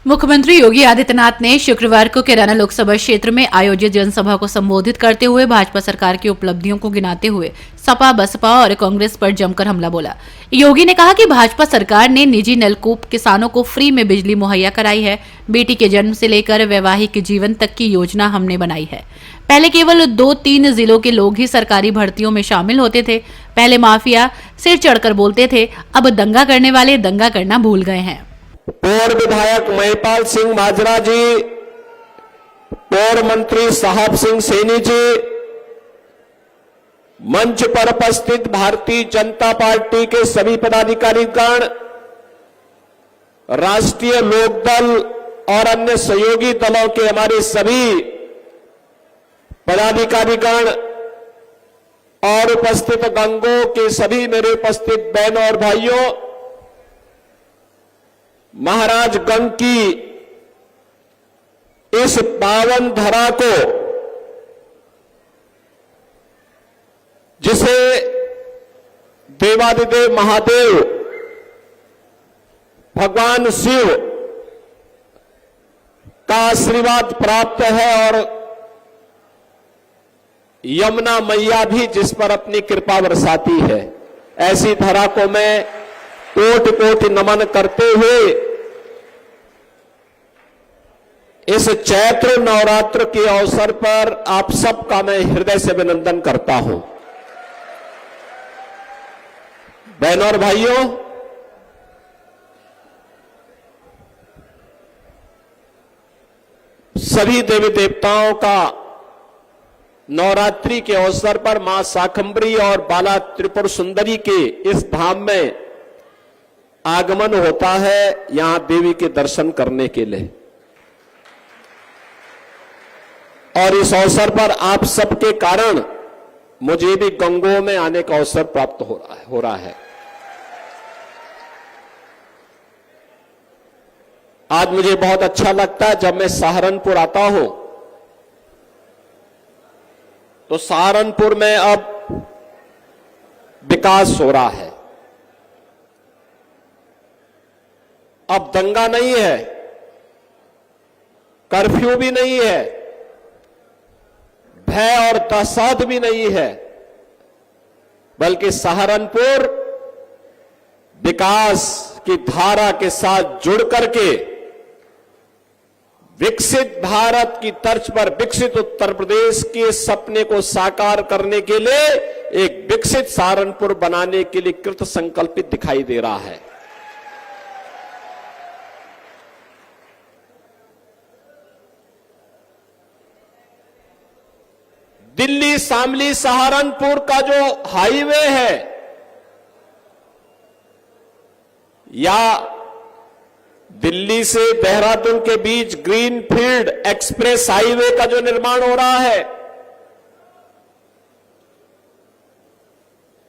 मुख्यमंत्री योगी आदित्यनाथ ने शुक्रवार को कैराना लोकसभा क्षेत्र में आयोजित जनसभा को संबोधित करते हुए भाजपा सरकार की उपलब्धियों को गिनाते हुए सपा, बसपा और कांग्रेस पर जमकर हमला बोला। योगी ने कहा कि भाजपा सरकार ने निजी नलकूप किसानों को फ्री में बिजली मुहैया कराई है। बेटी के जन्म से लेकर वैवाहिक जीवन तक की योजना हमने बनाई है। पहले केवल 2-3 जिलों के लोग ही सरकारी भर्तियों में शामिल होते थे। पहले माफिया सिर चढ़कर बोलते थे, अब दंगा करने वाले दंगा करना भूल गए हैं। पूर्व विधायक महिपाल सिंह माजरा जी, पूर्व मंत्री साहब सिंह सैनी जी, मंच पर उपस्थित भारतीय जनता पार्टी के सभी पदाधिकारीगण, राष्ट्रीय लोकदल और अन्य सहयोगी दलों के हमारे सभी पदाधिकारीगण और उपस्थित गंगों के सभी मेरे उपस्थित बहनों और भाइयों, महाराजगंज की इस पावन धरा को, जिसे देवादिदेव महादेव भगवान शिव का आशीर्वाद प्राप्त है और यमुना मैया भी जिस पर अपनी कृपा बरसाती है, ऐसी धरा को मैं कोटि कोटि नमन करते हुए इस चैत्र नवरात्र के अवसर पर आप सबका मैं हृदय से अभिनंदन करता हूं। बहनों और भाइयों, सभी देवी देवताओं का नवरात्रि के अवसर पर मां शाकंभरी और बाला त्रिपुर सुंदरी के इस धाम में आगमन होता है, यहां देवी के दर्शन करने के लिए। और इस अवसर पर आप सबके कारण मुझे भी गंगों में आने का अवसर प्राप्त हो रहा है। आज मुझे बहुत अच्छा लगता है जब मैं सहारनपुर आता हूं तो सहारनपुर में अब विकास हो रहा है। अब दंगा नहीं है, कर्फ्यू भी नहीं है, भय और दहशत भी नहीं है, बल्कि सहारनपुर विकास की धारा के साथ जुड़ करके विकसित भारत की तर्ज पर विकसित उत्तर प्रदेश के सपने को साकार करने के लिए एक विकसित सहारनपुर बनाने के लिए कृत संकल्पित दिखाई दे रहा है। दिल्ली शामली सहारनपुर का जो हाईवे है या दिल्ली से देहरादून के बीच ग्रीनफील्ड एक्सप्रेस हाईवे का जो निर्माण हो रहा है,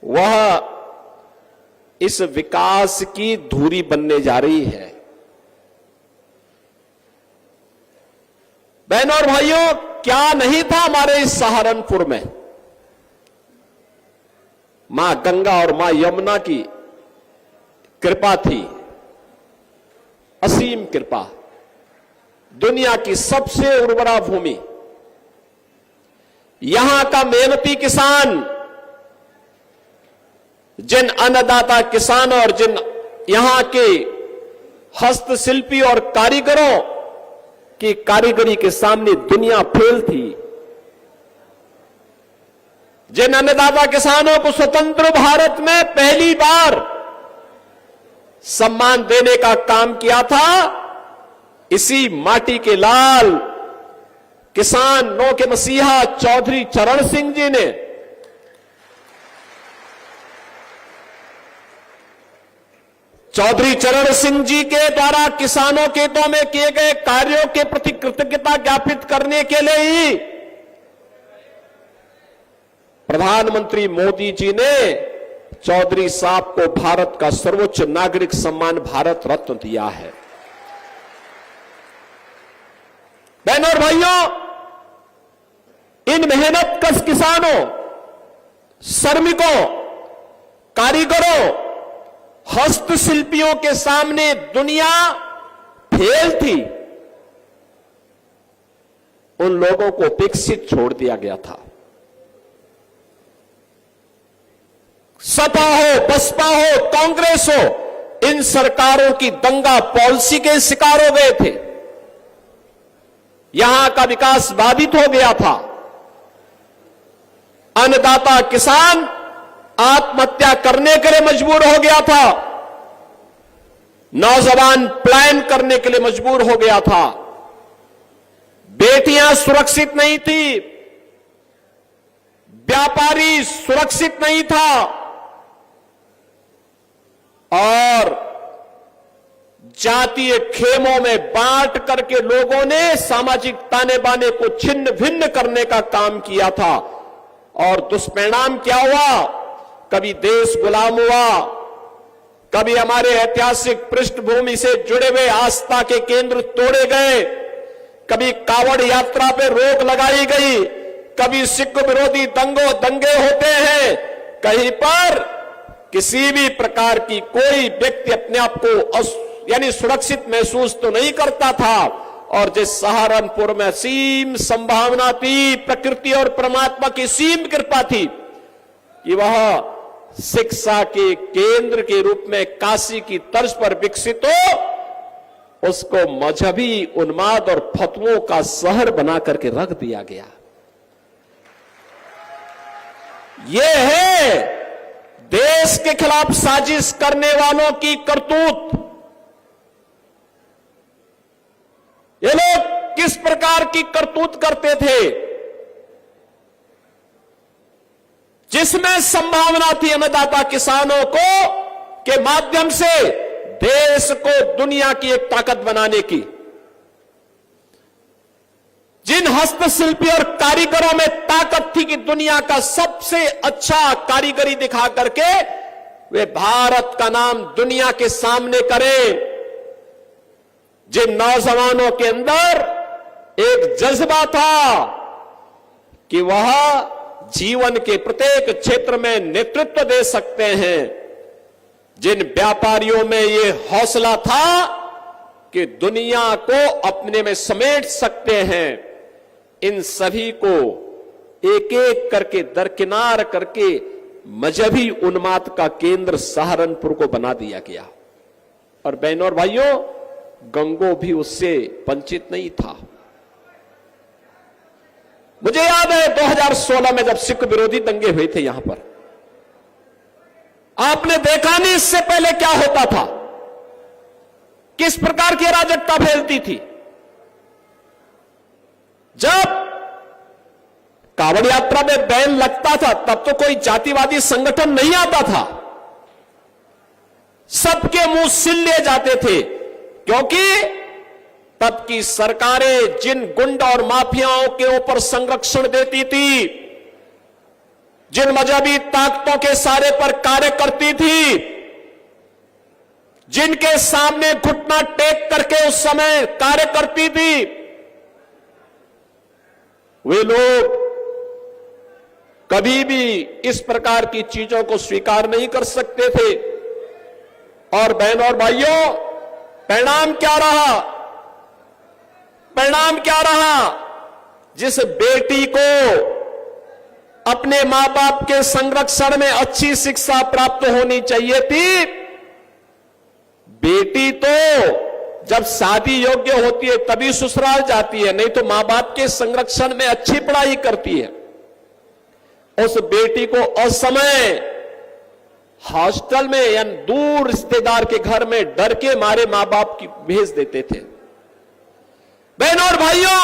वह इस विकास की धुरी बनने जा रही है। बहनों और भाइयों, क्या नहीं था हमारे इस सहारनपुर में? मां गंगा और मां यमुना की कृपा थी, असीम कृपा। दुनिया की सबसे उर्वरा भूमि, यहां का मेहनती किसान, जिन अन्नदाता किसान और जिन यहां के हस्तशिल्पी और कारीगरों की कारीगरी के सामने दुनिया फेल थी। जिन अन्नदाता किसानों को स्वतंत्र भारत में पहली बार सम्मान देने का काम किया था, इसी माटी के लाल किसानों के मसीहा चौधरी चरण सिंह जी ने चौधरी चरण सिंह जी के द्वारा किसानों के हितों में किए गए कार्यों के प्रति कृतज्ञता ज्ञापित करने के लिए ही प्रधानमंत्री मोदी जी ने चौधरी साहब को भारत का सर्वोच्च नागरिक सम्मान भारत रत्न दिया है। बहनों और भाइयों, इन मेहनतकश किसानों, श्रमिकों, कारीगरों, हस्तशिल्पियों के सामने दुनिया फेल थी, उन लोगों को उपेक्षित छोड़ दिया गया था। सपा हो, बसपा हो, कांग्रेस हो, इन सरकारों की दंगा पॉलिसी के शिकार हो गए थे। यहां का विकास बाधित हो गया था। अन्नदाता किसान आत्महत्या करने के लिए मजबूर हो गया था। नौजवान पलायन करने के लिए मजबूर हो गया था। बेटियां सुरक्षित नहीं थी, व्यापारी सुरक्षित नहीं था, और जातीय खेमों में बांट करके लोगों ने सामाजिक ताने बाने को छिन्न भिन्न करने का काम किया था। और दुष्परिणाम क्या हुआ? कभी देश गुलाम हुआ, कभी हमारे ऐतिहासिक पृष्ठभूमि से जुड़े हुए आस्था के केंद्र तोड़े गए, कभी कावड़ यात्रा पे रोक लगाई गई, कभी सिख विरोधी दंगे होते हैं। कहीं पर किसी भी प्रकार की कोई व्यक्ति अपने आप को यानी सुरक्षित महसूस तो नहीं करता था। और जिस सहारनपुर में असीम संभावना थी, प्रकृति और परमात्मा की सीम कृपा थी कि वह शिक्षा के केंद्र के रूप में काशी की तर्ज पर विकसित हो, उसको मजहबी उन्माद और फतवों का शहर बना करके रख दिया गया। यह है देश के खिलाफ साजिश करने वालों की करतूत। ये लोग किस प्रकार की करतूत करते थे? जिसमें संभावना थी अन्नदाता किसानों को के माध्यम से देश को दुनिया की एक ताकत बनाने की, जिन हस्तशिल्पी और कारीगरों में ताकत थी कि दुनिया का सबसे अच्छा कारीगरी दिखा करके वे भारत का नाम दुनिया के सामने करें, जिन नौजवानों के अंदर एक जज्बा था कि वह जीवन के प्रत्येक क्षेत्र में नेतृत्व दे सकते हैं, जिन व्यापारियों में ये हौसला था कि दुनिया को अपने में समेट सकते हैं, इन सभी को एक एक करके दरकिनार करके मजहबी उन्माद का केंद्र सहारनपुर को बना दिया गया। और बहनों और भाइयों, गंगो भी उससे वंचित नहीं था। मुझे याद है 2016 में जब सिख विरोधी दंगे हुए थे यहां पर, आपने देखा नहीं इससे पहले क्या होता था, किस प्रकार की अराजकता फैलती थी। जब कावड़ यात्रा में बैन लगता था तब तो कोई जातिवादी संगठन नहीं आता था, सबके मुंह सिल लिए जाते थे, क्योंकि तब की सरकारें जिन गुंड और माफियाओं के ऊपर संरक्षण देती थी, जिन मजहबी ताकतों के सारे पर कार्य करती थी, जिनके सामने घुटना टेक करके उस समय कार्य करती थी, वे लोग कभी भी इस प्रकार की चीजों को स्वीकार नहीं कर सकते थे। और बहनों और भाइयों, परिणाम क्या रहा? परिणाम क्या रहा? जिस बेटी को अपने मां बाप के संरक्षण में अच्छी शिक्षा प्राप्त होनी चाहिए थी, बेटी तो जब शादी योग्य होती है तभी ससुराल जाती है, नहीं तो मां बाप के संरक्षण में अच्छी पढ़ाई करती है। उस बेटी को असमय हॉस्टल में या दूर रिश्तेदार के घर में डर के मारे मां बाप की भेज देते थे। बहनों और भाइयों,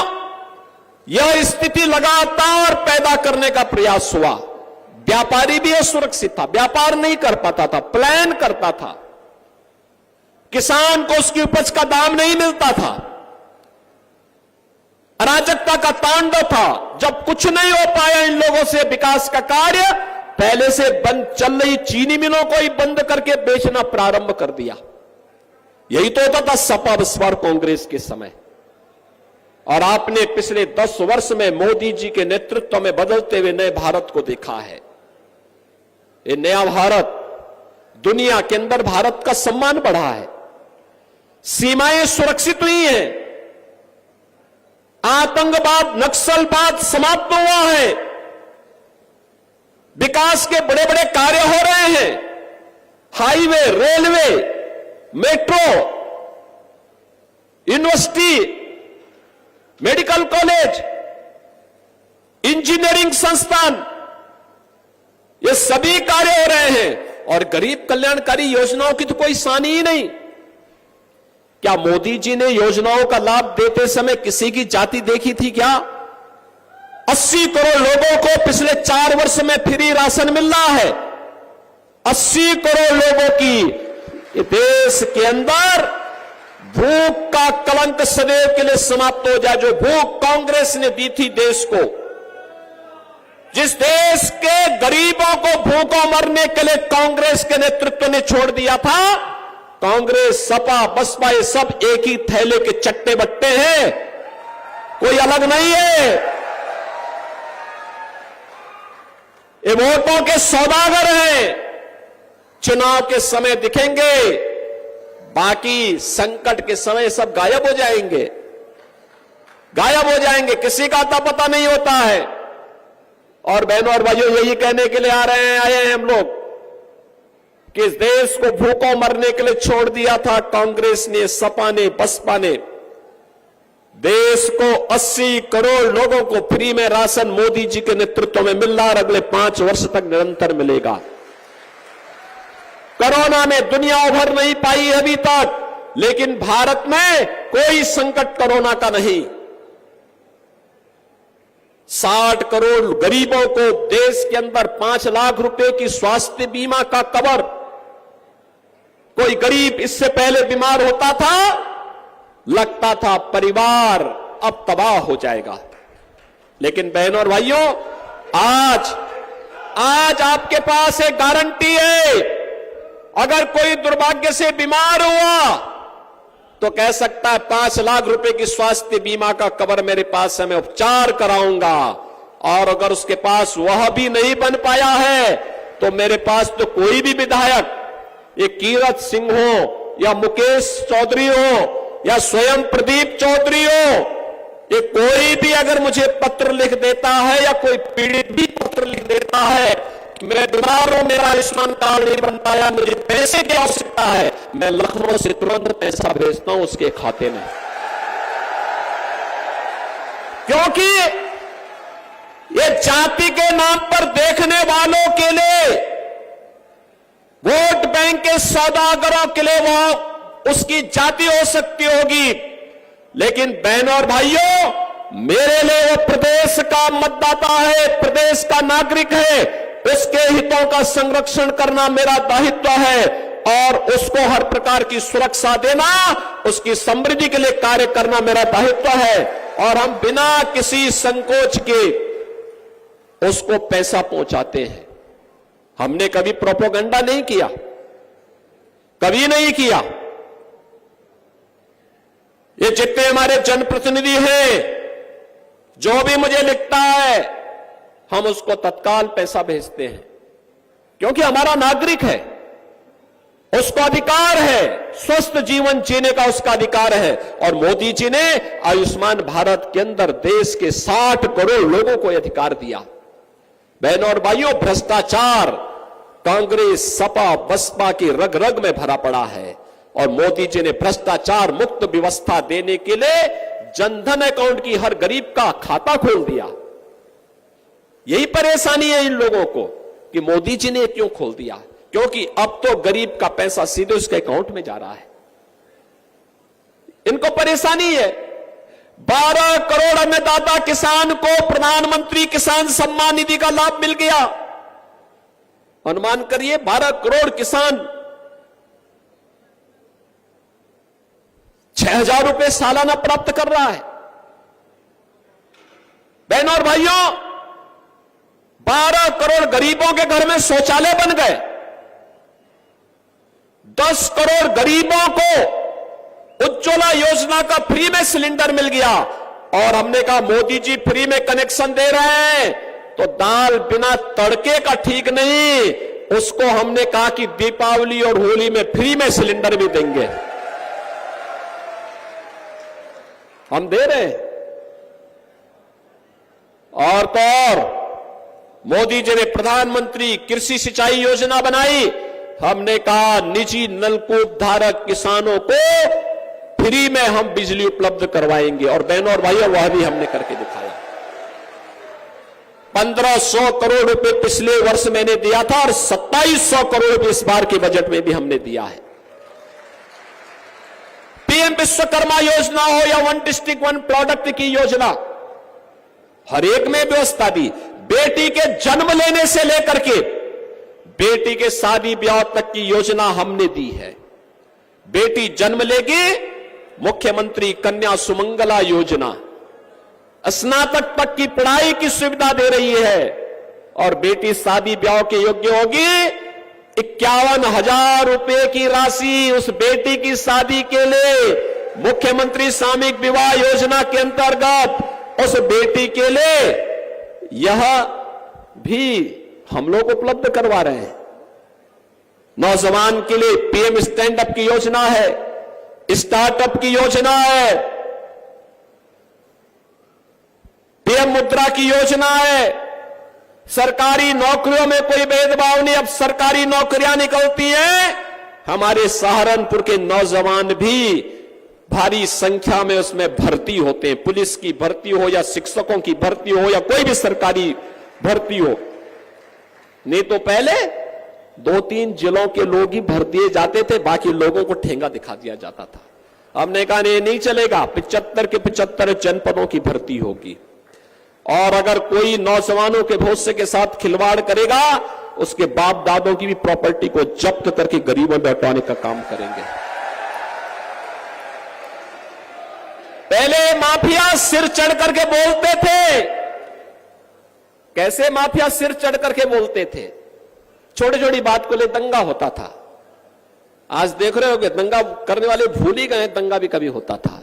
यह स्थिति लगातार पैदा करने का प्रयास हुआ। व्यापारी भी असुरक्षित था, व्यापार नहीं कर पाता था, प्लान करता था, किसान को उसकी उपज का दाम नहीं मिलता था, अराजकता का तांडव था। जब कुछ नहीं हो पाया इन लोगों से विकास का कार्य, पहले से बंद चल रही चीनी मिलों को ही बंद करके बेचना प्रारंभ कर दिया। यही तो होता था सपा बसपा और कांग्रेस के समय। और आपने पिछले 10 वर्ष में मोदी जी के नेतृत्व में बदलते हुए नए भारत को देखा है। ये नया भारत, दुनिया के अंदर भारत का सम्मान बढ़ा है। सीमाएं सुरक्षित हुई हैं, आतंकवाद नक्सलवाद समाप्त हुआ है, विकास के बड़े बड़े कार्य हो रहे हैं, highway, railway, metro, university, medical college, engineering संस्थान, ये सभी कार्य हो रहे हैं। और गरीब कल्याणकारी योजनाओं की तो कोई सानी ही नहीं। क्या मोदी जी ने योजनाओं का लाभ देते समय किसी की जाति देखी थी क्या? 80 करोड़ लोगों को पिछले 4 वर्ष में फ्री राशन मिल रहा है। 80 करोड़ लोगों की देश के अंदर भूख का कलंक सदैव के लिए समाप्त हो जाए। जो भूख कांग्रेस ने दी थी देश को, जिस देश के गरीबों को भूखों मरने के लिए कांग्रेस के नेतृत्व ने छोड़ दिया था, कांग्रेस, सपा, बसपा ये सब एक ही थैले के चट्टे बट्टे हैं, कोई अलग नहीं है। ये वोटों के सौदागर हैं, चुनाव के समय दिखेंगे, बाकी संकट के समय सब गायब हो जाएंगे, गायब हो जाएंगे, किसी का आता पता नहीं होता है। और बहनों और भाइयों, यही कहने के लिए आए हैं हम लोग कि इस देश को भूखों मरने के लिए छोड़ दिया था कांग्रेस ने, सपा ने, बसपा ने। देश को 80 करोड़ लोगों को फ्री में राशन मोदी जी के नेतृत्व में मिल रहा है, अगले 5 वर्ष तक निरंतर मिलेगा। कोरोना में दुनिया उभर नहीं पाई अभी तक, लेकिन भारत में कोई संकट कोरोना का नहीं। 60 करोड़ गरीबों को देश के अंदर 5 लाख रुपए की स्वास्थ्य बीमा का कवर। कोई गरीब इससे पहले बीमार होता था, लगता था परिवार अब तबाह हो जाएगा, लेकिन बहनों और भाइयों, आज आपके पास एक गारंटी है। अगर कोई दुर्भाग्य से बीमार हुआ तो कह सकता है 5 लाख रुपए की स्वास्थ्य बीमा का कवर मेरे पास है, मैं उपचार कराऊंगा। और अगर उसके पास वह भी नहीं बन पाया है तो मेरे पास तो कोई भी विधायक, ये कीरत सिंह हो या मुकेश चौधरी हो या स्वयं प्रदीप चौधरी हो, ये कोई भी अगर मुझे पत्र लिख देता है या कोई पीड़ित भी पत्र लिख देता है, मैं बीमार हूं, मेरा आयुष्मान कार्ड नहीं बन पाया, मुझे पैसे की आवश्यकता है, मैं लखनऊ से तुरंत पैसा भेजता हूं उसके खाते में। क्योंकि ये जाति के नाम पर देखने वालों के लिए, वोट बैंक के सौदागरों के लिए वो उसकी जाति हो सकती होगी, लेकिन बहनों और भाइयों, मेरे लिए वो प्रदेश का मतदाता है, प्रदेश का नागरिक है, उसके हितों का संरक्षण करना मेरा दायित्व है और उसको हर प्रकार की सुरक्षा देना, उसकी समृद्धि के लिए कार्य करना मेरा दायित्व है। और हम बिना किसी संकोच के उसको पैसा पहुंचाते हैं। हमने कभी प्रोपेगेंडा नहीं किया, कभी नहीं किया। ये जितने हमारे जनप्रतिनिधि हैं, जो भी मुझे लिखता है, हम उसको तत्काल पैसा भेजते हैं, क्योंकि हमारा नागरिक है, उसको अधिकार है, स्वस्थ जीवन जीने का उसका अधिकार है। और मोदी जी ने आयुष्मान भारत के अंदर देश के 60 करोड़ लोगों को अधिकार दिया। बहनों और भाइयों, भ्रष्टाचार कांग्रेस, सपा, बसपा की रग रग में भरा पड़ा है और मोदी जी ने भ्रष्टाचार मुक्त व्यवस्था देने के लिए जनधन अकाउंट की हर गरीब का खाता खोल दिया। यही परेशानी है इन लोगों को कि मोदी जी ने क्यों खोल दिया, क्योंकि अब तो गरीब का पैसा सीधे उसके अकाउंट में जा रहा है। इनको परेशानी है। 12 करोड़ अन्नदाता किसान को प्रधानमंत्री किसान सम्मान निधि का लाभ मिल गया। अनुमान करिए, 12 करोड़ किसान 6,000 रुपए सालाना प्राप्त कर रहा है। बहनों और भाइयों, 12 करोड़ गरीबों के घर में शौचालय बन गए। 10 करोड़ गरीबों को उज्ज्वला योजना का फ्री में सिलेंडर मिल गया। और हमने कहा मोदी जी फ्री में कनेक्शन दे रहे हैं तो दाल बिना तड़के का ठीक नहीं, उसको हमने कहा कि दीपावली और होली में फ्री में सिलेंडर भी देंगे। हम दे रहे हैं। और तो और मोदी जी ने प्रधानमंत्री कृषि सिंचाई योजना बनाई। हमने कहा निजी नलकूप धारक किसानों को फ्री में हम बिजली उपलब्ध करवाएंगे, और बहनों और भाइयों वह भी हमने करके दिखाया। 1500 करोड़ रुपए पिछले वर्ष मैंने दिया था और 2700 करोड़ रुपए इस बार के बजट में भी हमने दिया है। पीएम विश्वकर्मा योजना हो या वन डिस्ट्रिक्ट वन प्रोडक्ट की योजना, हर एक में व्यवस्था दी। बेटी के जन्म लेने से लेकर के बेटी के शादी ब्याह तक की योजना हमने दी है। बेटी जन्म लेगी, मुख्यमंत्री कन्या सुमंगला योजना, स्नातक तक की पढ़ाई की सुविधा दे रही है। और बेटी शादी ब्याह के योग्य होगी, 51,000 रुपए की राशि उस बेटी की शादी के लिए मुख्यमंत्री सामूहिक विवाह योजना के अंतर्गत उस बेटी के लिए यह भी हम लोग उपलब्ध करवा रहे हैं। नौजवान के लिए पीएम स्टैंड अप की योजना है, स्टार्टअप की योजना है, पीएम मुद्रा की योजना है। सरकारी नौकरियों में कोई भेदभाव नहीं, अब सरकारी नौकरियां निकलती हैं। हमारे सहारनपुर के नौजवान भी भारी संख्या में उसमें भर्ती होते हैं। पुलिस की भर्ती हो या शिक्षकों की भर्ती हो या कोई भी सरकारी भर्ती हो। नहीं तो पहले 2-3 जिलों के लोग ही भर दिए जाते थे, बाकी लोगों को ठेंगा दिखा दिया जाता था। हमने कहा नहीं चलेगा, 75 के 75 जनपदों की भर्ती होगी। और अगर कोई नौजवानों के भविष्य के साथ खिलवाड़ करेगा, उसके बाप दादों की भी प्रॉपर्टी को जब्त करके गरीबों में बांटने का काम करेंगे। पहले माफिया सिर चढ़ करके बोलते थे। कैसे माफिया सिर चढ़ करके बोलते थे? छोटी छोटी बात को ले दंगा होता था। आज देख रहे हो कि दंगा करने वाले भूल ही गए, दंगा भी कभी होता था।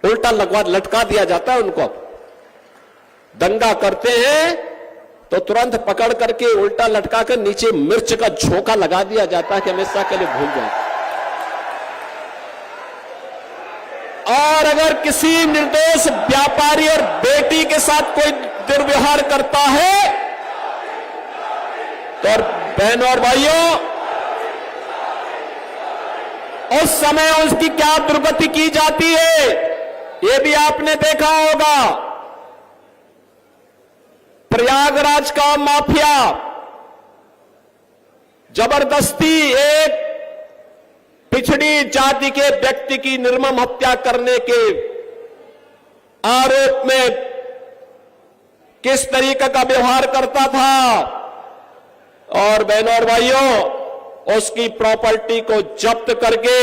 उल्टा लटका दिया जाता है उनको। दंगा करते हैं तो तुरंत पकड़ करके उल्टा लटका कर नीचे मिर्च का झोंका लगा दिया जाता है कि हमेशा के लिए भूल जाए। और अगर किसी निर्दोष व्यापारी और बेटी के साथ कोई दुर्व्यवहार करता है तो बहनों और भाइयों, उस समय उसकी क्या दुर्गति की जाती है, यह भी आपने देखा होगा। प्रयागराज का माफिया जबरदस्ती एक पिछड़ी जाति के व्यक्ति की निर्मम हत्या करने के आरोप में किस तरीके का व्यवहार करता था। और बहनों और भाइयों, उसकी प्रॉपर्टी को जब्त करके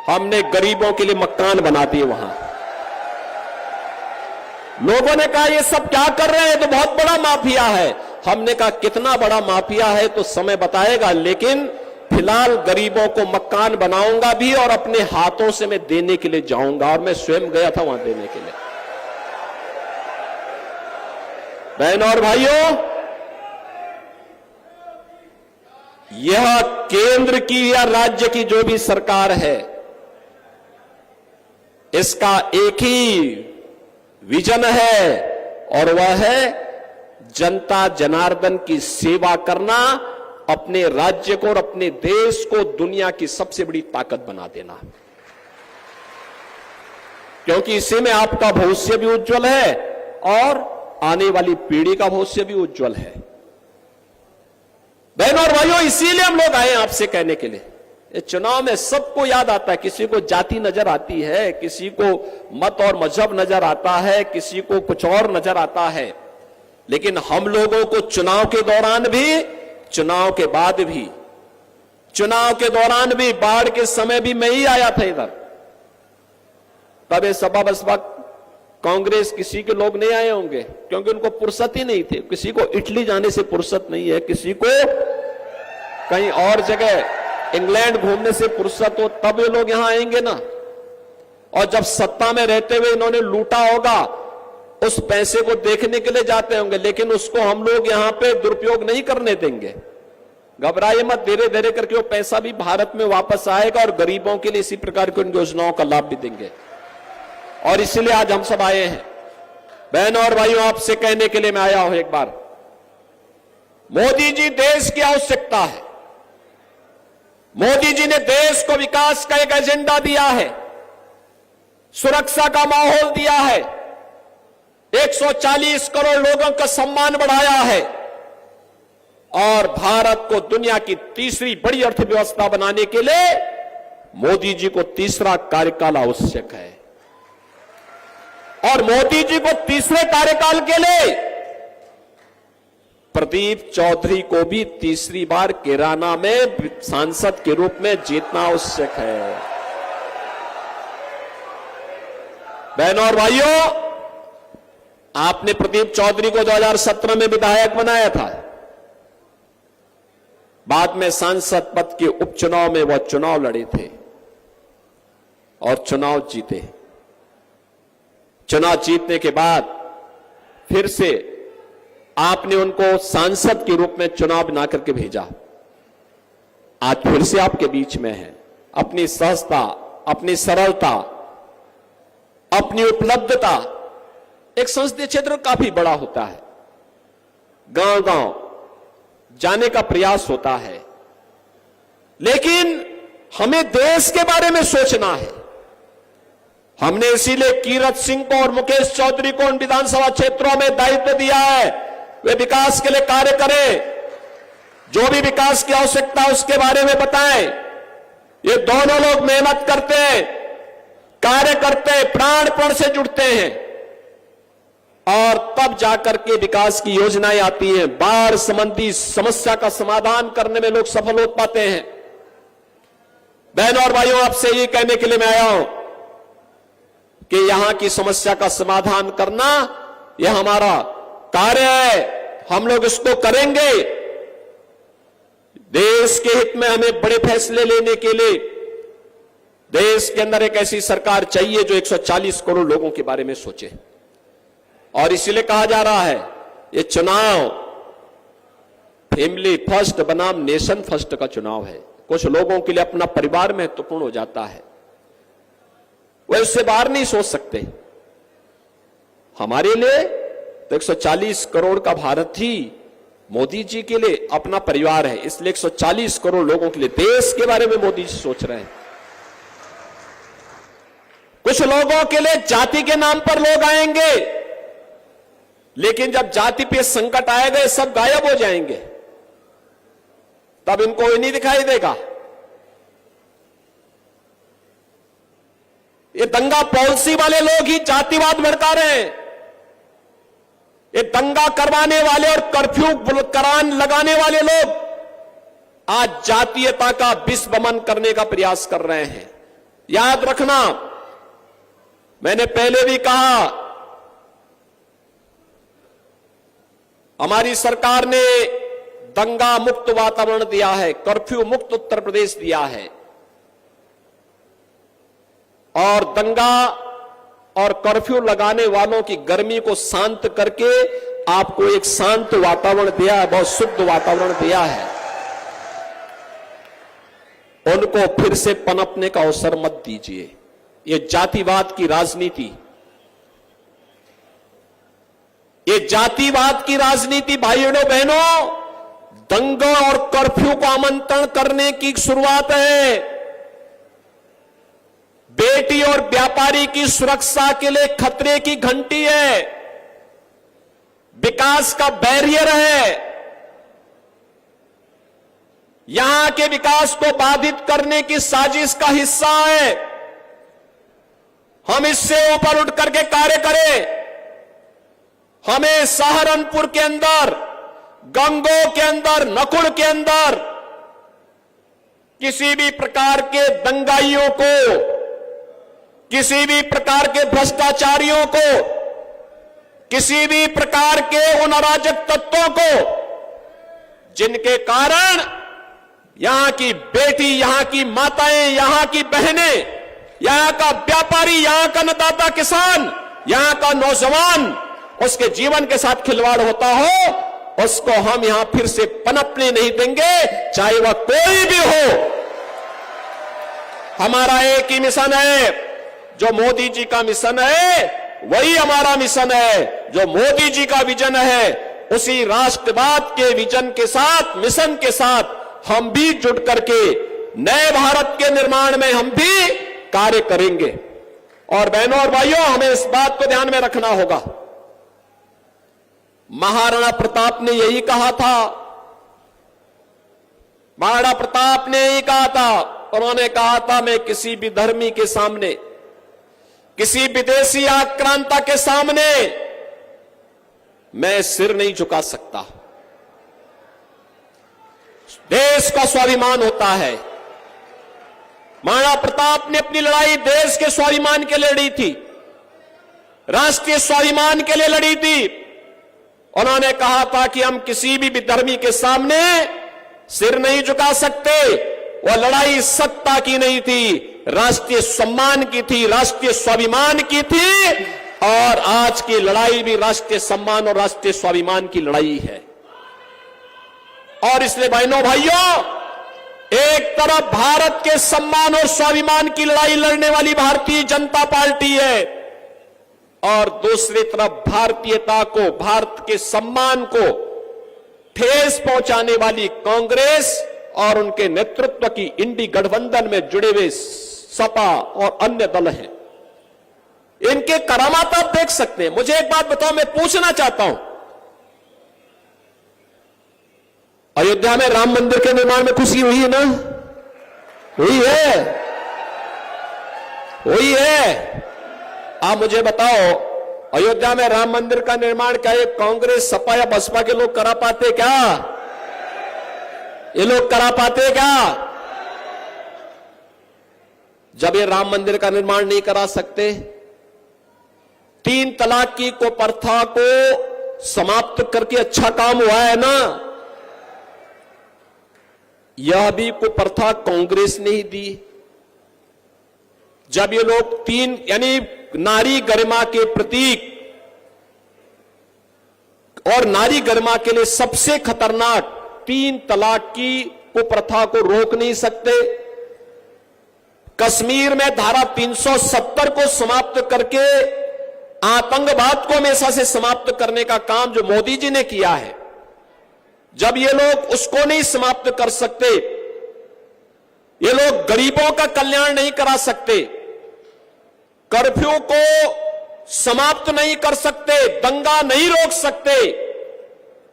हमने गरीबों के लिए मकान बना दिए वहां। लोगों ने कहा ये सब क्या कर रहे हैं, तो बहुत बड़ा माफिया है। हमने कहा कितना बड़ा माफिया है तो समय बताएगा, लेकिन फिलहाल गरीबों को मकान बनाऊंगा भी और अपने हाथों से मैं देने के लिए जाऊंगा। और मैं स्वयं गया था वहां देने के लिए। बहनों और भाइयों, यह केंद्र की या राज्य की जो भी सरकार है, इसका एक ही विजन है और वह है जनता जनार्दन की सेवा करना, अपने राज्य को और अपने देश को दुनिया की सबसे बड़ी ताकत बना देना। क्योंकि इसी में आपका भविष्य भी उज्जवल है और आने वाली पीढ़ी का भविष्य भी उज्जवल है। बहनों और भाइयों, इसीलिए हम लोग आए आपसे कहने के लिए। ये चुनाव में सबको याद आता है, किसी को जाति नजर आती है, किसी को मत और मजहब नजर आता है, किसी को कुछ और नजर आता है, लेकिन हम लोगों को चुनाव के दौरान भी, चुनाव के बाद भी, चुनाव के दौरान भी, बाढ़ के समय भी मैं ही आया था इधर। तब ये सपा बसपा कांग्रेस किसी के लोग नहीं आए होंगे, क्योंकि उनको फुर्सत ही नहीं थी। किसी को इटली जाने से फुर्सत नहीं है, किसी को कहीं और जगह इंग्लैंड घूमने से फुर्सत हो, तब ये लोग यहां आएंगे ना। और जब सत्ता में रहते हुए इन्होंने लूटा होगा, उस पैसे को देखने के लिए जाते होंगे, लेकिन उसको हम लोग यहां पे दुरुपयोग नहीं करने देंगे। घबराइए मत, धीरे धीरे करके वो पैसा भी भारत में वापस आएगा और गरीबों के लिए इसी प्रकार की उन योजनाओं का लाभ भी देंगे। और इसलिए आज हम सब आए हैं। बहनों और भाइयों, आपसे कहने के लिए मैं आया हूं एक बार, मोदी जी देश की आवश्यकता है। मोदी जी ने देश को विकास का एक एजेंडा दिया है, सुरक्षा का माहौल दिया है, 140 करोड़ लोगों का सम्मान बढ़ाया है और भारत को दुनिया की तीसरी बड़ी अर्थव्यवस्था बनाने के लिए मोदी जी को तीसरा कार्यकाल आवश्यक है। और मोदी जी को तीसरे कार्यकाल के लिए प्रदीप चौधरी को भी तीसरी बार कैराना में सांसद के रूप में जीतना आवश्यक है। बहनों और भाइयों, आपने प्रदीप चौधरी को 2017 में विधायक बनाया था, बाद में सांसद पद के उपचुनाव में वह चुनाव लड़े थे और चुनाव जीते। चुनाव जीतने के बाद फिर से आपने उनको सांसद के रूप में चुनाव बना करके भेजा। आज फिर से आपके बीच में है। अपनी सहजता, अपनी सरलता, अपनी उपलब्धता, एक संसदीय क्षेत्र काफी बड़ा होता है, गांव गांव जाने का प्रयास होता है, लेकिन हमें देश के बारे में सोचना है। हमने इसीलिए कीरत सिंह को और मुकेश चौधरी को उन विधानसभा क्षेत्रों में दायित्व दिया है, वे विकास के लिए कार्य करें, जो भी विकास की आवश्यकता है उसके बारे में बताएं। ये दोनों लोग मेहनत करते हैं, कार्य करते हैं, प्राणपण से जुड़ते हैं और तब जाकर के विकास की योजनाएं आती हैं। बाढ़ संबंधी समस्या का समाधान करने में लोग सफल हो पाते हैं। बहनों और भाइयों, आपसे ये कहने के लिए मैं आया हूं कि यहां की समस्या का समाधान करना यह हमारा कार्य है, हम लोग इसको करेंगे। देश के हित में हमें बड़े फैसले लेने के लिए देश के अंदर एक ऐसी सरकार चाहिए जो 140 करोड़ लोगों के बारे में सोचे। और इसीलिए कहा जा रहा है ये चुनाव फैमिली फर्स्ट बनाम नेशन फर्स्ट का चुनाव है। कुछ लोगों के लिए अपना परिवार महत्वपूर्ण हो जाता है, वे उससे बाहर नहीं सोच सकते। हमारे लिए तो 140 करोड़ का भारत ही मोदी जी के लिए अपना परिवार है, इसलिए 140 करोड़ लोगों के लिए देश के बारे में मोदी जी सोच रहे हैं। कुछ लोगों के लिए जाति के नाम पर लोग आएंगे, लेकिन जब जाति पे संकट आएगा ये सब गायब हो जाएंगे, तब इनको ये नहीं दिखाई देगा। ये दंगा पॉलिसी वाले लोग ही जातिवाद भड़का रहे हैं। ये दंगा करवाने वाले और कर्फ्यू करान लगाने वाले लोग आज जातीयता का विस्मरण करने का प्रयास कर रहे हैं। याद रखना, मैंने पहले भी कहा, हमारी सरकार ने दंगा मुक्त वातावरण दिया है, कर्फ्यू मुक्त उत्तर प्रदेश दिया है और दंगा और कर्फ्यू लगाने वालों की गर्मी को शांत करके आपको एक शांत वातावरण दिया है, बहुत शुद्ध वातावरण दिया है। उनको फिर से पनपने का अवसर मत दीजिए। ये जातिवाद की राजनीति, ये जातिवाद की राजनीति भाइयों बहनों, दंगा और कर्फ्यू को आमंत्रण करने की शुरुआत है। बेटी और व्यापारी की सुरक्षा के लिए खतरे की घंटी है, विकास का बैरियर है। यहां के विकास को बाधित करने की साजिश का हिस्सा है। हम इससे ऊपर उठ करके कार्य करें। हमें सहारनपुर के अंदर, गंगो के अंदर, नकुल के अंदर किसी भी प्रकार के दंगाइयों को, किसी भी प्रकार के भ्रष्टाचारियों को, किसी भी प्रकार के उन अराजक तत्वों को जिनके कारण यहां की बेटी, यहां की माताएं, यहां की बहनें, यहां का व्यापारी, यहां का अन्नदाता किसान, यहां का नौजवान, उसके जीवन के साथ खिलवाड़ होता हो, उसको हम यहां फिर से पनपने नहीं देंगे, चाहे वह कोई भी हो। हमारा एक ही मिशन है, जो मोदी जी का मिशन है वही हमारा मिशन है। जो मोदी जी का विजन है उसी राष्ट्रवाद के विजन के साथ, मिशन के साथ हम भी जुट करके नए भारत के निर्माण में हम भी कार्य करेंगे। और बहनों और भाइयों, हमें इस बात को ध्यान में रखना होगा, महाराणा प्रताप ने यही कहा था, महाराणा प्रताप ने यही कहा था, उन्होंने कहा था मैं किसी भी धर्मी के सामने, किसी विदेशी आक्रांता के सामने मैं सिर नहीं झुका सकता। देश का स्वाभिमान होता है। महाराणा प्रताप ने अपनी लड़ाई देश के स्वाभिमान के लिए लड़ी थी, राष्ट्रीय स्वाभिमान के लिए लड़ी थी। उन्होंने कहा था कि हम किसी भी विधर्मी के सामने सिर नहीं झुका सकते। वह लड़ाई सत्ता की नहीं थी, राष्ट्रीय सम्मान की थी, राष्ट्रीय स्वाभिमान की थी। और आज की लड़ाई भी राष्ट्रीय सम्मान और राष्ट्रीय स्वाभिमान की लड़ाई है। और इसलिए बहनों भाइयों, एक तरफ भारत के सम्मान और स्वाभिमान की लड़ाई लड़ने वाली भारतीय जनता पार्टी है, और दूसरी तरफ भारतीयता को, भारत के सम्मान को ठेस पहुंचाने वाली कांग्रेस और उनके नेतृत्व की इंडी गठबंधन में जुड़े हुए सपा और अन्य दल हैं। इनके करामात आप देख सकते हैं। मुझे एक बात बताओ, मैं पूछना चाहता हूं, अयोध्या में राम मंदिर के निर्माण में खुशी हुई है ना? हुई है, हुई है। आप मुझे बताओ, अयोध्या में राम मंदिर का निर्माण क्या ये कांग्रेस, सपा या बसपा के लोग करा पाते क्या? ये लोग करा पाते क्या? जब ये राम मंदिर का निर्माण नहीं करा सकते, 3 तलाक की को प्रथा को समाप्त करके अच्छा काम हुआ है ना? यह भी को प्रथा कांग्रेस ने ही दी। जब ये लोग 3 यानी नारी गरिमा के प्रतीक और नारी गरिमा के लिए सबसे खतरनाक 3 तलाक की कुप्रथा को रोक नहीं सकते, कश्मीर में धारा 370 को समाप्त करके आतंकवाद को हमेशा से समाप्त करने का काम जो मोदी जी ने किया है, जब ये लोग उसको नहीं समाप्त कर सकते, ये लोग गरीबों का कल्याण नहीं करा सकते, कर्फ्यू को समाप्त नहीं कर सकते, दंगा नहीं रोक सकते,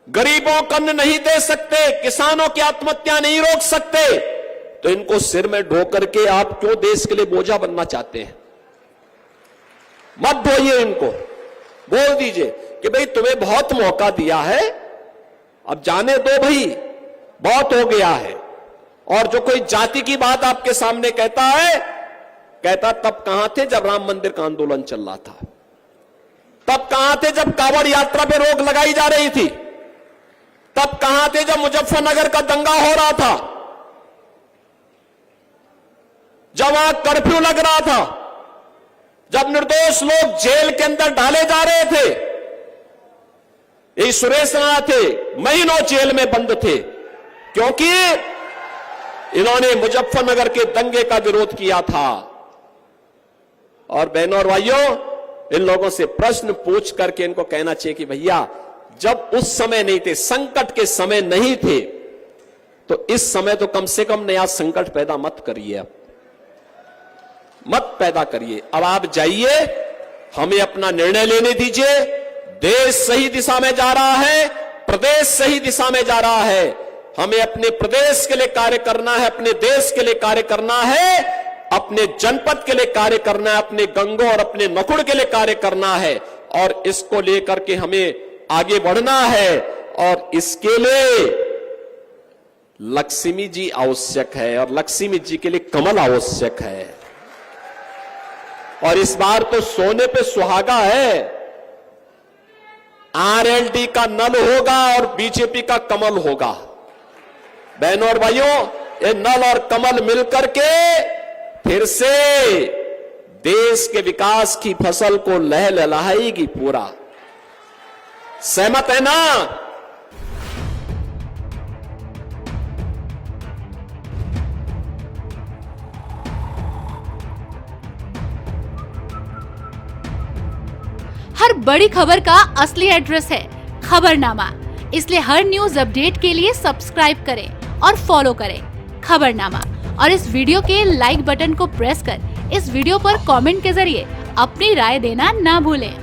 गरीबों को अन्न नहीं दे सकते, किसानों की आत्महत्या नहीं रोक सकते, तो इनको सिर में ढो करके आप क्यों देश के लिए बोझा बनना चाहते हैं? मत ढोइए इनको, बोल दीजिए कि भाई तुम्हें बहुत मौका दिया है, अब जाने दो भाई, बहुत हो गया है। और जो कोई जाति की बात आपके सामने कहता है, कहता तब कहां थे जब राम मंदिर का आंदोलन चल रहा था? तब कहां थे जब कांवड़ यात्रा पे रोक लगाई जा रही थी? तब कहां थे जब मुजफ्फरनगर का दंगा हो रहा था, जब वहां कर्फ्यू लग रहा था, जब निर्दोष लोग जेल के अंदर डाले जा रहे थे? ये सुरेश राणा थे, महीनों जेल में बंद थे, क्योंकि इन्होंने मुजफ्फरनगर के दंगे का विरोध किया था। और बहनों और भाइयों, इन लोगों से प्रश्न पूछ करके इनको कहना चाहिए कि भैया जब उस समय नहीं थे, संकट के समय नहीं थे, तो इस समय तो कम से कम नया संकट पैदा मत करिए, अब मत पैदा करिए। अब आप जाइए, हमें अपना निर्णय लेने दीजिए। देश सही दिशा में जा रहा है, प्रदेश सही दिशा में जा रहा है। हमें अपने प्रदेश के लिए कार्य करना है, अपने देश के लिए कार्य करना है, अपने जनपद के लिए कार्य करना है, अपने गंगों और अपने नकुड़ के लिए कार्य करना है, और इसको लेकर के हमें आगे बढ़ना है। और इसके लिए लक्ष्मी जी आवश्यक है, और लक्ष्मी जी के लिए कमल आवश्यक है। और इस बार तो सोने पे सुहागा है, आरएलडी का नल होगा और बीजेपी का कमल होगा। बहनों और भाइयों, ये नल और कमल मिलकर के फिर से देश के विकास की फसल को लहलहाएगी पूरा। सहमत है ना? और बड़ी खबर का असली एड्रेस है खबरनामा। इसलिए हर न्यूज अपडेट के लिए सब्सक्राइब करें और फॉलो करें खबरनामा। और इस वीडियो के लाइक बटन को प्रेस कर इस वीडियो पर कमेंट के जरिए अपनी राय देना ना भूलें।